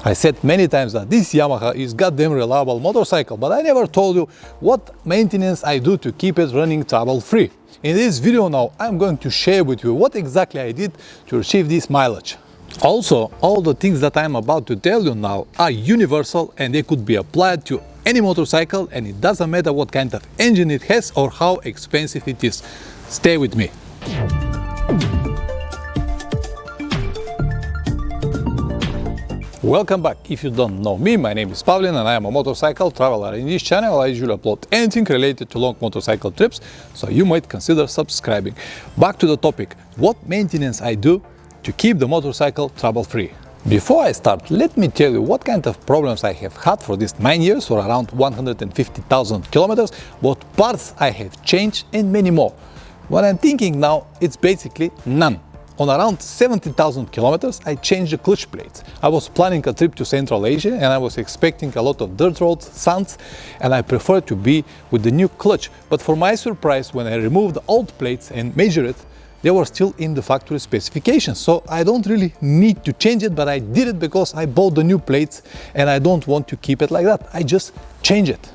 I said many times that this Yamaha is goddamn reliable motorcycle, but I never told you what maintenance I do to keep it running trouble-free. In this video now, I'm going to share with you what exactly I did to achieve this mileage. Also, all the things that I'm about to tell you now are universal and they could be applied to any motorcycle, and it doesn't matter what kind of engine it has or how expensive it is. Stay with me. Welcome back. If you don't know me, my name is Pavlin and I am a motorcycle traveler. In this channel I usually upload anything related to long motorcycle trips, so you might consider subscribing. Back to the topic, what maintenance I do to keep the motorcycle trouble-free. Before I start, let me tell you what kind of problems I have had for these 9 years, or around 150,000 kilometers, what parts I have changed and many more. What I'm thinking now, it's basically none. On around 70,000 kilometers, I changed the clutch plates. I was planning a trip to Central Asia and I was expecting a lot of dirt roads, sands, and I preferred to be with the new clutch. But for my surprise, when I removed the old plates and measured it, they were still in the factory specifications. So I don't really need to change it, but I did it because I bought the new plates and I don't want to keep it like that. I just change it.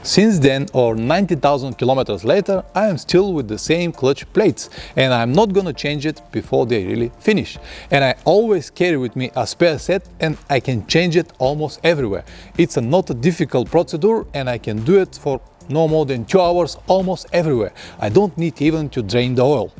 Since then, or 90,000 kilometers later, I am still with the same clutch plates and I'm not gonna change it before they really finish. And I always carry with me a spare set and I can change it almost everywhere. It's not a difficult procedure and I can do it for no more than 2 hours almost everywhere. I don't need even to drain the oil.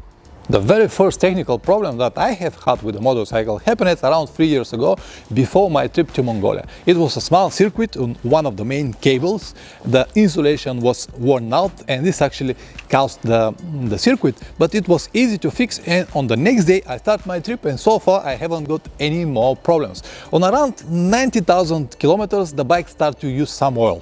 The very first technical problem that I have had with the motorcycle happened around 3 years ago, before my trip to Mongolia. It was a small circuit on one of the main cables. The insulation was worn out and this actually caused the circuit, but it was easy to fix, and on the next day I start my trip and so far I haven't got any more problems. On around 90,000 kilometers the bike starts to use some oil.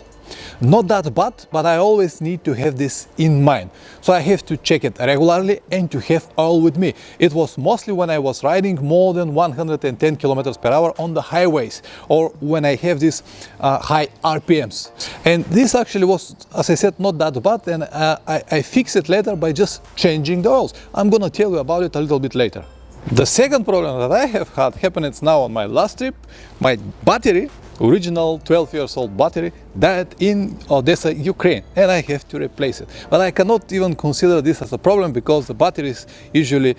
Not that bad, but I always need to have this in mind. So I have to check it regularly and to have oil with me. It was mostly when I was riding more than 110 kilometers per hour on the highways, or when I have these high RPMs. And this actually was, as I said, not that bad, and I fixed it later by just changing the oils. I'm gonna tell you about it a little bit later. The second problem that I have had happened now on my last trip. My battery, original 12 years old battery, died in Odessa, Ukraine, and I have to replace it. But I cannot even consider this as a problem because the batteries usually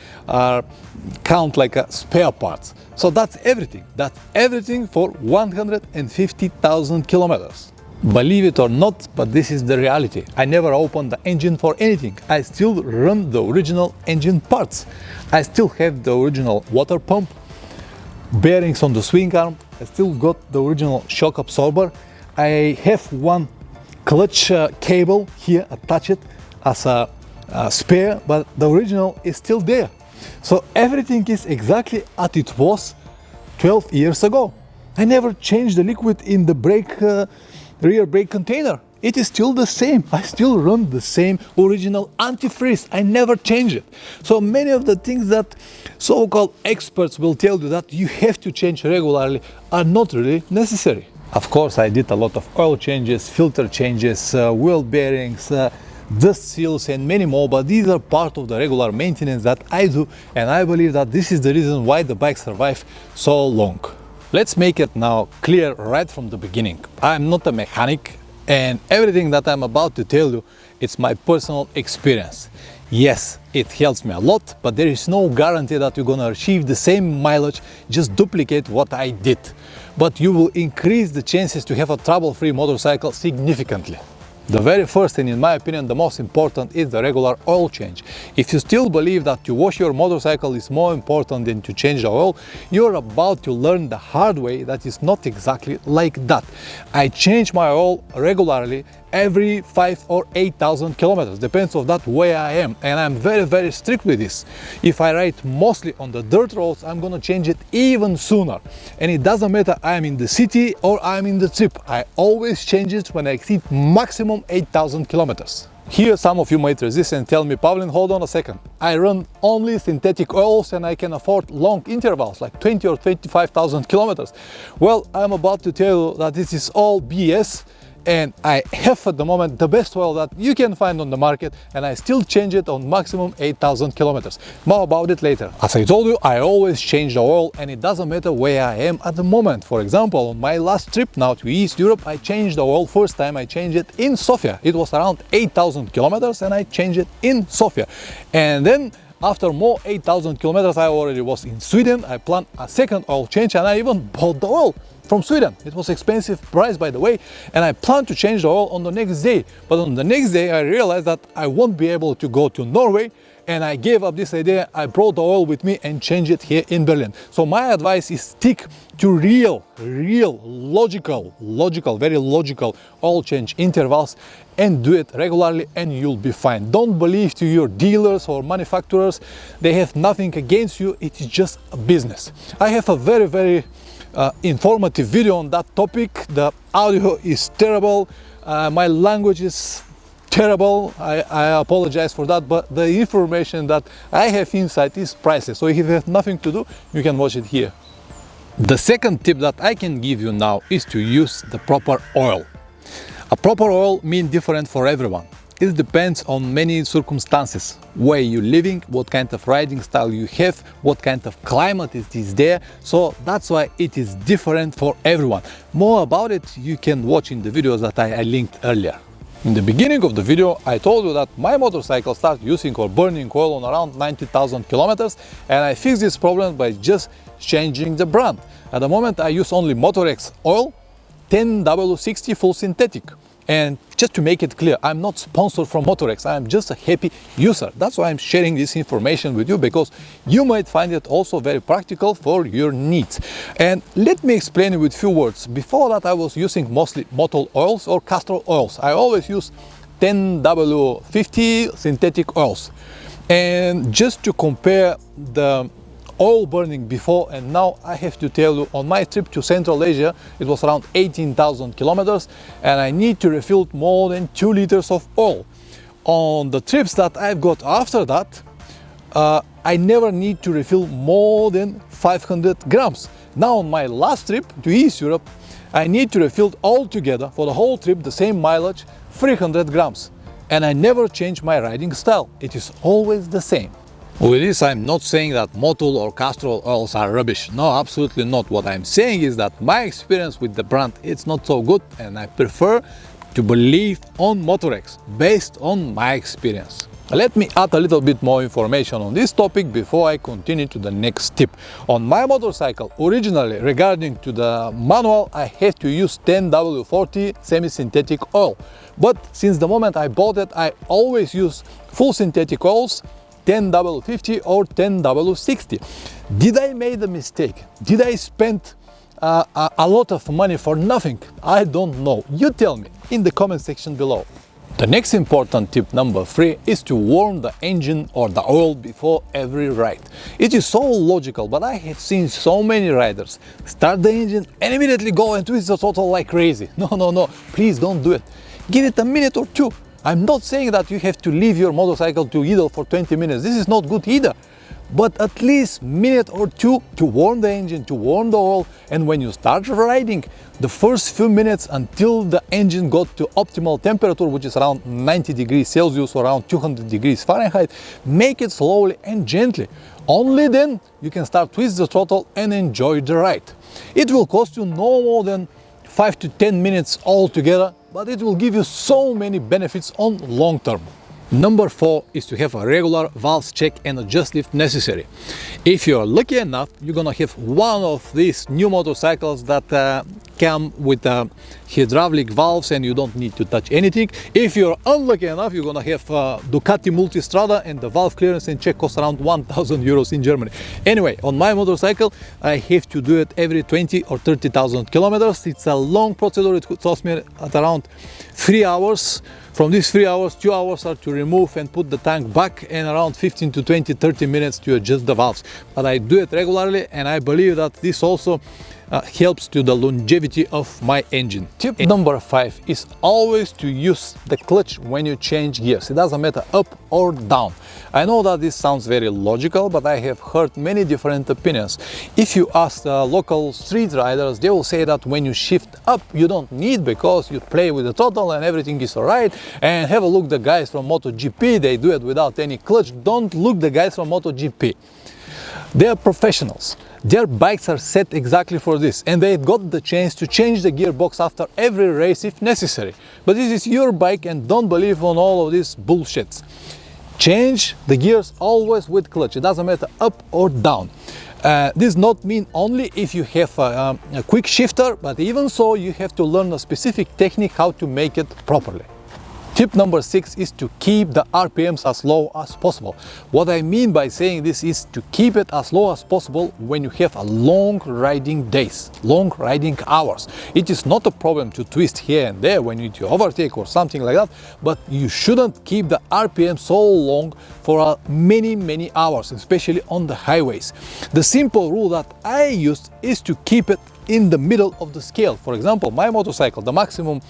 count like a spare parts. So that's everything for 150,000 kilometers. Believe it or not, but this is the reality. I never opened the engine for anything. I still run the original engine parts. I still have the original water pump, bearings on the swing arm. I still got the original shock absorber. I have one clutch cable here attached as a spare, but the original is still there. So everything is exactly as it was 12 years ago. I never changed the liquid in the rear brake container. It is still the same. I still run the same original antifreeze. I never change it. So many of the things that so-called experts will tell you that you have to change regularly are not really necessary. Of course, I did a lot of oil changes, filter changes, wheel bearings, dust seals and many more, but these are part of the regular maintenance that I do, and I believe that this is the reason why the bike survived so long. Let's make it now clear right from the beginning. I'm not a mechanic, and everything that I'm about to tell you, it's my personal experience. Yes, it helps me a lot, but there is no guarantee that you're gonna achieve the same mileage, just duplicate what I did. But you will increase the chances to have a trouble-free motorcycle significantly. The very first and in my opinion the most important is the regular oil change. If you still believe that to wash your motorcycle is more important than to change the oil, you're about to learn the hard way that is not exactly like that. I change my oil regularly every 5 or 8,000 kilometers, depends on that where I am, and I'm very strict with this. If I ride mostly on the dirt roads, I'm gonna change it even sooner, and it doesn't matter I'm in the city or I'm in the trip. I always change it when I exceed maximum 8,000 kilometers. Here some of you might resist and tell me, Pavlin, hold on a second, I run only synthetic oils and I can afford long intervals like 20 or 25,000 kilometers. Well, I'm about to tell you that this is all BS. and I have at the moment the best oil that you can find on the market, and I still change it on maximum 8,000 kilometers. More about it later. As I told you, I always change the oil, and it doesn't matter where I am at the moment. For example, on my last trip now to East Europe, I changed the oil. First time I changed it in Sofia. It was around 8,000 kilometers and I changed it in Sofia. And then after more 8,000 kilometers, I already was in Sweden. I planned a second oil change, and I even bought the oil from Sweden. It was expensive price, by the way, and I planned to change the oil on the next day. But on the next day, I realized that I won't be able to go to Norway, and I gave up this idea. I brought the oil with me and changed it here in Berlin. So my advice is stick to real, very logical oil change intervals, and do it regularly and you'll be fine. Don't believe to your dealers or manufacturers. They have nothing against you. It is just a business. I have a very informative video on that topic. The audio is terrible. My language is terrible. I apologize for that, but the information that I have inside is priceless. So if you have nothing to do, you can watch it here. The second tip that I can give you now is to use the proper oil. A proper oil means different for everyone. It depends on many circumstances, where you're living, what kind of riding style you have, what kind of climate it is there. So that's why it is different for everyone. More about it you can watch in the videos that I linked earlier. In the beginning of the video, I told you that my motorcycle started using or burning oil on around 90,000 kilometers, and I fixed this problem by just changing the brand. At the moment I use only Motorex oil 10W60 full synthetic. And just to make it clear, I'm not sponsored from Motorex, I'm just a happy user. That's why I'm sharing this information with you, because you might find it also very practical for your needs. And let me explain it with few words. Before that I was using mostly motor oils or castor oils. I always use 10W50 synthetic oils. And just to compare the oil burning before and now, I have to tell you, on my trip to Central Asia, it was around 18,000 kilometers, and I need to refill more than 2 liters of oil. On the trips that I've got after that, I never need to refill more than 500 grams. Now on my last trip to East Europe, I need to refill altogether for the whole trip the same mileage, 300 grams. And I never change my riding style. It is always the same. With this, I'm not saying that Motul or Castrol oils are rubbish. No, absolutely not. What I'm saying is that my experience with the brand, it's not so good, and I prefer to believe on Motorex based on my experience. Let me add a little bit more information on this topic before I continue to the next tip. On my motorcycle, originally regarding to the manual, I have to use 10W40 semi-synthetic oil. But since the moment I bought it, I always use full synthetic oils, 10W50 or 10W60. Did I make a mistake? Did I spend a lot of money for nothing? I don't know. You tell me in the comment section below. The next important tip, number 3, is to warm the engine or the oil before every ride. It is so logical, but I have seen so many riders start the engine and immediately go and twist the throttle like crazy. No, please don't do it. Give it a minute or two. I'm not saying that you have to leave your motorcycle to idle for 20 minutes. This is not good either. But at least a minute or two to warm the engine, to warm the oil. And when you start riding, the first few minutes until the engine got to optimal temperature, which is around 90 degrees Celsius or around 200 degrees Fahrenheit, make it slowly and gently. Only then you can start twist the throttle and enjoy the ride. It will cost you no more than 5 to 10 minutes altogether, but it will give you so many benefits on long term. Number 4 is to have a regular valves check and adjust if necessary. If you are lucky enough, you're gonna have one of these new motorcycles that come with hydraulic valves and you don't need to touch anything. If you're unlucky enough, you're gonna have Ducati Multistrada, and the valve clearance and check costs around 1,000 euros in Germany. Anyway, on my motorcycle, I have to do it every 20 or 30,000 kilometers. It's a long procedure. It could cost me at around 3 hours. From these 3 hours, 2 hours are to remove and put the tank back, and around 15 to 20, 30 minutes to adjust the valves. But I do it regularly, and I believe that this also helps to the longevity of my engine. Tip number 5 is always to use the clutch when you change gears. It doesn't matter up or down. I know that this sounds very logical, but I have heard many different opinions. If you ask the local street riders, they will say that when you shift up, you don't need, because you play with the throttle and everything is alright. And have a look the guys from MotoGP, they do it without any clutch. Don't look the guys from MotoGP. They are professionals. Their bikes are set exactly for this, and they got the chance to change the gearbox after every race if necessary. But this is your bike, and don't believe on all of this bullshit. Change the gears always with clutch. It doesn't matter up or down. This not mean only if you have a quick shifter, but even so you have to learn a specific technique how to make it properly. Tip number 6 is to keep the RPMs as low as possible. What I mean by saying this is to keep it as low as possible when you have a long riding days, long riding hours. It is not a problem to twist here and there when you need to overtake or something like that, but you shouldn't keep the RPM so long for many hours, especially on the highways. The simple rule that I use is to keep it in the middle of the scale. For example, my motorcycle, the maximum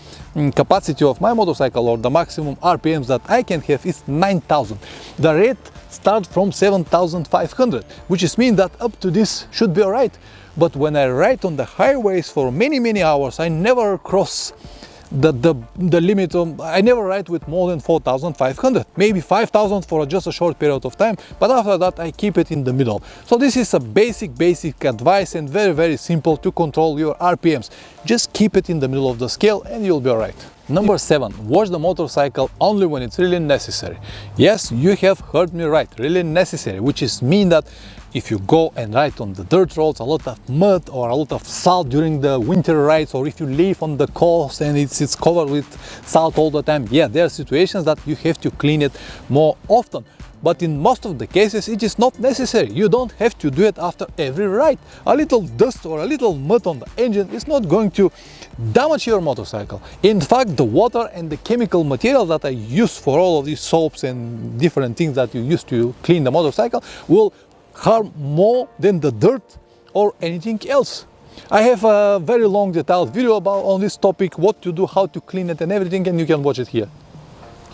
capacity of my motorcycle, or the maximum RPMs that I can have, is 9,000. The rate starts from 7,500, which is mean that up to this should be alright. But when I ride on the highways for many hours, I never cross the limit of, I never ride with more than 4,500, maybe 5,000 for just a short period of time, but after that I keep it in the middle. So this is a basic advice, and very simple to control your RPMs. Just keep it in the middle of the scale and you'll be alright. Number 7, wash the motorcycle only when it's really necessary. Yes, you have heard me right, really necessary, which is mean that if you go and ride on the dirt roads, a lot of mud or a lot of salt during the winter rides, or if you live on the coast and it's covered with salt all the time, yeah, there are situations that you have to clean it more often. But in most of the cases it is not necessary. You don't have to do it after every ride. A little dust or a little mud on the engine is not going to damage your motorcycle. In fact, the water and the chemical material that I use for all of these soaps and different things that you use to clean the motorcycle will harm more than the dirt or anything else. I have a very long detailed video on this topic, what to do, how to clean it and everything, and you can watch it here.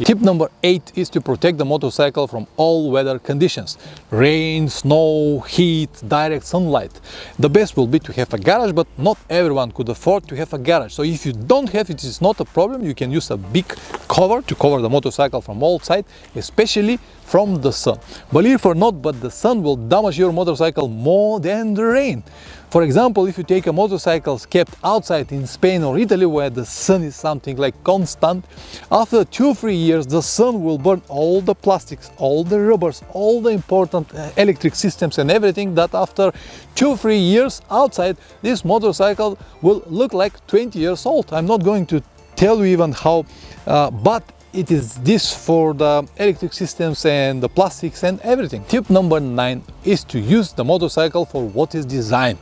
Tip number 8 is to protect the motorcycle from all weather conditions. Rain, snow, heat, direct sunlight. The best will be to have a garage, but not everyone could afford to have a garage. So if you don't have it, it's not a problem. You can use a big cover to cover the motorcycle from all sides, especially from the sun. Believe it or not, but the sun will damage your motorcycle more than the rain. For example, if you take a motorcycle kept outside in Spain or Italy, where the sun is something like constant, after 2-3 years the sun will burn all the plastics, all the rubbers, all the important electric systems and everything, that after 2-3 years outside, this motorcycle will look like 20 years old. I'm not going to tell you even how, but it is this for the electric systems and the plastics and everything. Tip number 9 is to use the motorcycle for what is designed.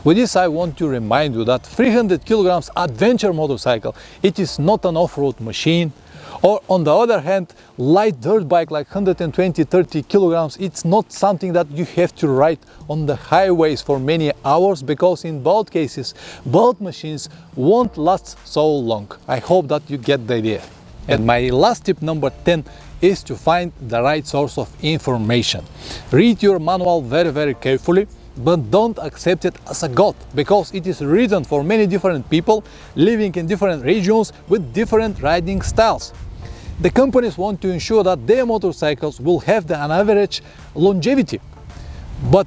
With this, I want to remind you that 300 kilograms adventure motorcycle, it is not an off-road machine. Or on the other hand, light dirt bike like 120-30 kilograms, it's not something that you have to ride on the highways for many hours, because in both cases, both machines won't last so long. I hope that you get the idea. And my last tip, number 10, is to find the right source of information. Read your manual very carefully, but don't accept it as a god, because it is written for many different people living in different regions with different riding styles. The companies want to ensure that their motorcycles will have an average longevity. But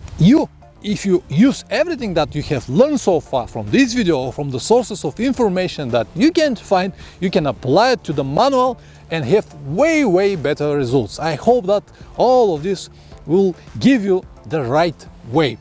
if you use everything that you have learned so far from this video or from the sources of information that you can find, you can apply it to the manual and have way better results. I hope that all of this will give you the right way.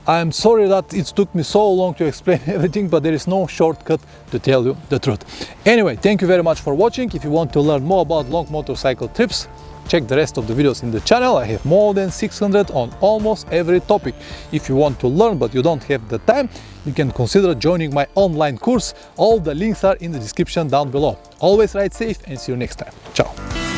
I'm sorry that it took me so long to explain everything, but there is no shortcut to tell you the truth. Anyway, thank you very much for watching. If you want to learn more about long motorcycle trips, check the rest of the videos in the channel. I have more than 600 on almost every topic. If you want to learn but you don't have the time, you can consider joining my online course. All the links are in the description down below. Always ride safe and see you next time. Ciao.